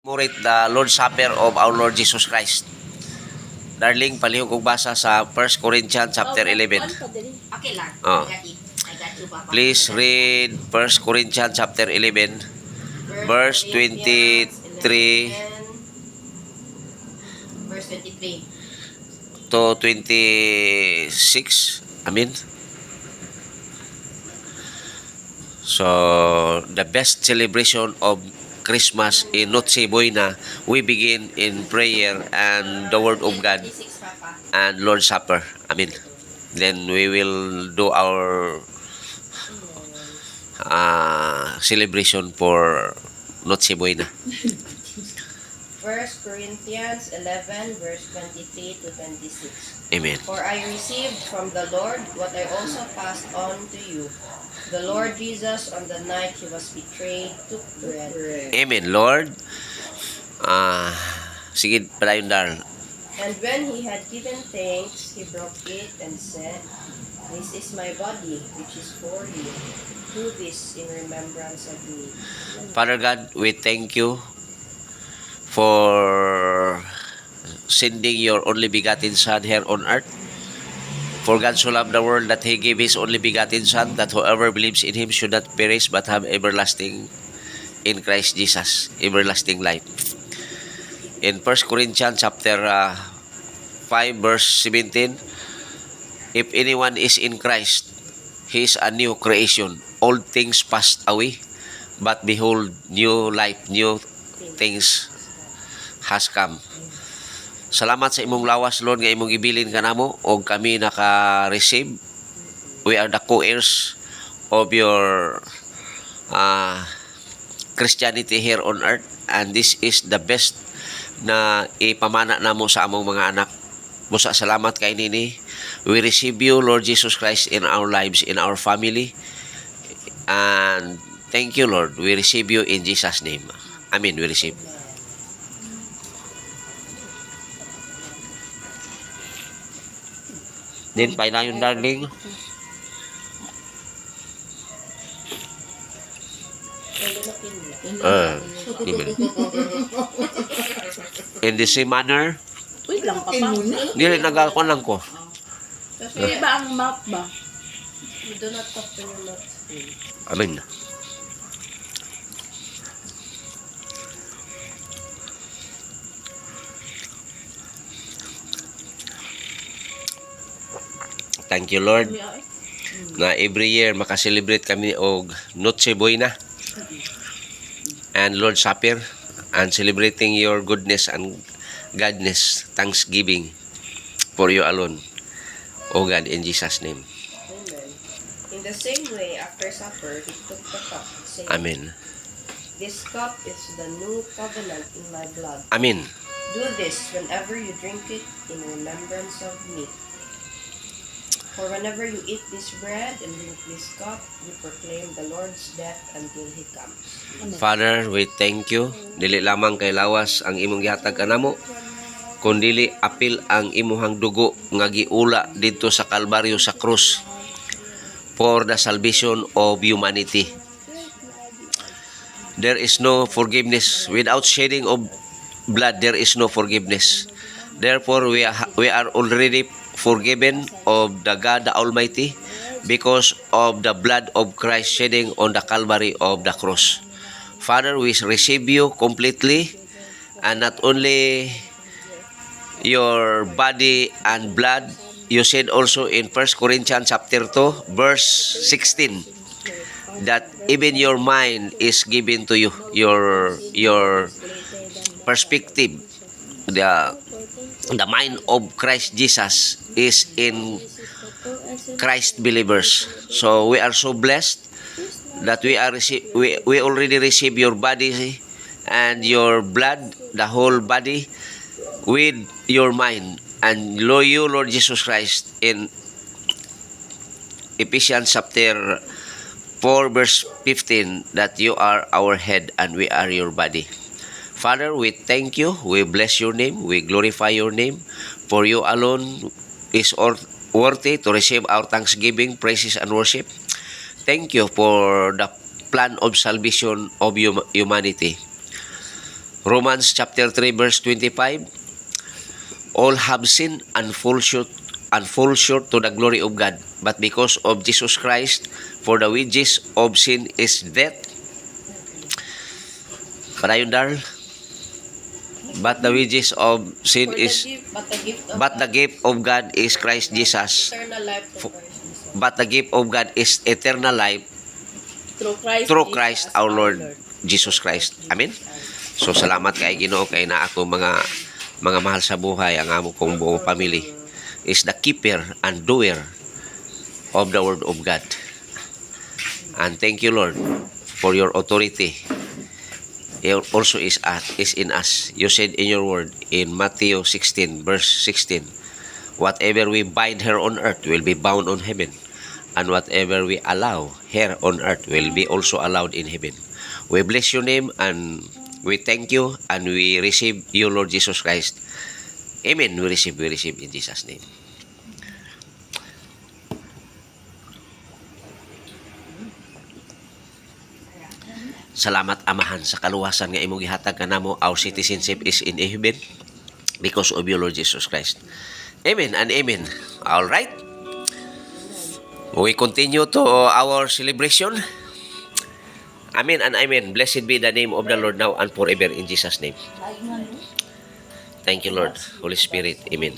commemorate the Lord's Supper of our Lord Jesus Christ. Darling, palihog og basa sa 1 Corinthians chapter 11. Okay lang. Oh. I got you, Papa. Please read 1 Corinthians chapter 11, verse 23 Verse 23. to 26. Amen. So, the best celebration of Christmas in Noche Buena, we begin in prayer and the Word of God 26, Papa. and Lord's Supper. Amen. Then we will do our celebration for Noche Buena. 1 Corinthians 11, verse 23 to 26. Amen. For I received from the Lord what I also passed on to you. The Lord Jesus, on the night he was betrayed, took bread. Amen, Lord. Sige, palayon dar. And when he had given thanks, he broke it and said, "This is my body, which is for you. Do this in remembrance of me." Father God, we thank you for sending your only begotten Son here on earth. For God so loved the world that He gave His only begotten Son, that whoever believes in Him should not perish but have everlasting in Christ Jesus, everlasting life. In 1 Corinthians chapter 5 verse 17, if anyone is in Christ, he is a new creation. Old things passed away, but behold, new life, new things has come. Salamat sa imong lawas, Lord, nga imong ibilin kanamo og kami naka-receive. We are the co-heirs of your Christianity here on earth, and this is the best na ipamana namo sa among mga anak. Busa salamat kay nini. We receive you, Lord Jesus Christ, in our lives, in our family. And thank you, Lord. We receive you in Jesus' name. Amen. We receive. Din pa na yung darling. Amen. In the same manner, Wait lang, Papa. dili nagakon lang ko. Hindi ba ang mouth ba? You do not talk to your mouth. Amen. Thank you, Lord, na every year makaselebrate kami og Noche Buena and Lord's Supper and celebrating your goodness and godness, thanksgiving for you alone, O God, in Jesus' name. Amen. In the same way, after supper, he took the cup, saying, Amen. "This cup is the new covenant in my blood. Amen. Do this whenever you drink it in remembrance of me. For whenever you eat this bread and drink this cup, you proclaim the Lord's death until He comes." Father, we thank you. Dili lamang kay lawas ang imong gihatag kanamo, kundili apil ang imuhang dugo nga giula didto sa Kalbaryo sa krus for the salvation of humanity. There is no forgiveness without shedding of blood. There is no forgiveness. Therefore, we are already forgiven of the God the Almighty because of the blood of Christ shedding on the Calvary of the cross. Father, we receive you completely, and not only your body and blood. You said also in 1 Corinthians chapter 2 verse 16 that even your mind is given to you, your perspective, the mind of Christ Jesus is in Christ believers. So we are so blessed that we already receive your body and your blood, the whole body, with your mind, and you, Lord Jesus Christ, in Ephesians chapter 4 verse 15, that you are our head and we are your body. Father, we thank you, we bless your name, we glorify your name, for you alone is worthy to receive our thanksgiving, praises, and worship. Thank you for the plan of salvation of humanity. Romans chapter 3 verse 25. All have sinned and fall short to the glory of God. But because of Jesus Christ, for the wages of sin is death. Padayon, Darl. But the wages of sin is, But the gift of but the gift of God is Christ Jesus. eternal life to Christ Jesus. But the gift of God is eternal life through Christ our Lord Jesus Christ. Amen. So salamat kay Ginoo kay na ako mga mahal sa buhay, ang amo kong buong family is the keeper and doer of the word of God. And thank you, Lord, for your authority. It also is in us. You said in your word in Matthew 16 verse 16, whatever we bind here on earth will be bound on heaven, and whatever we allow here on earth will be also allowed in heaven. We bless your name and we thank you and we receive you, Lord Jesus Christ. Amen. We receive in Jesus' name. Salamat Amahan sa kaluwasan nga imong gihatag kanamo. Our citizenship is in heaven because of you, Lord Jesus Christ. Amen and amen. All right. We continue to our celebration. Amen and amen. Blessed be the name of the Lord now and forever in Jesus' name. Thank you, Lord. Holy Spirit. Amen.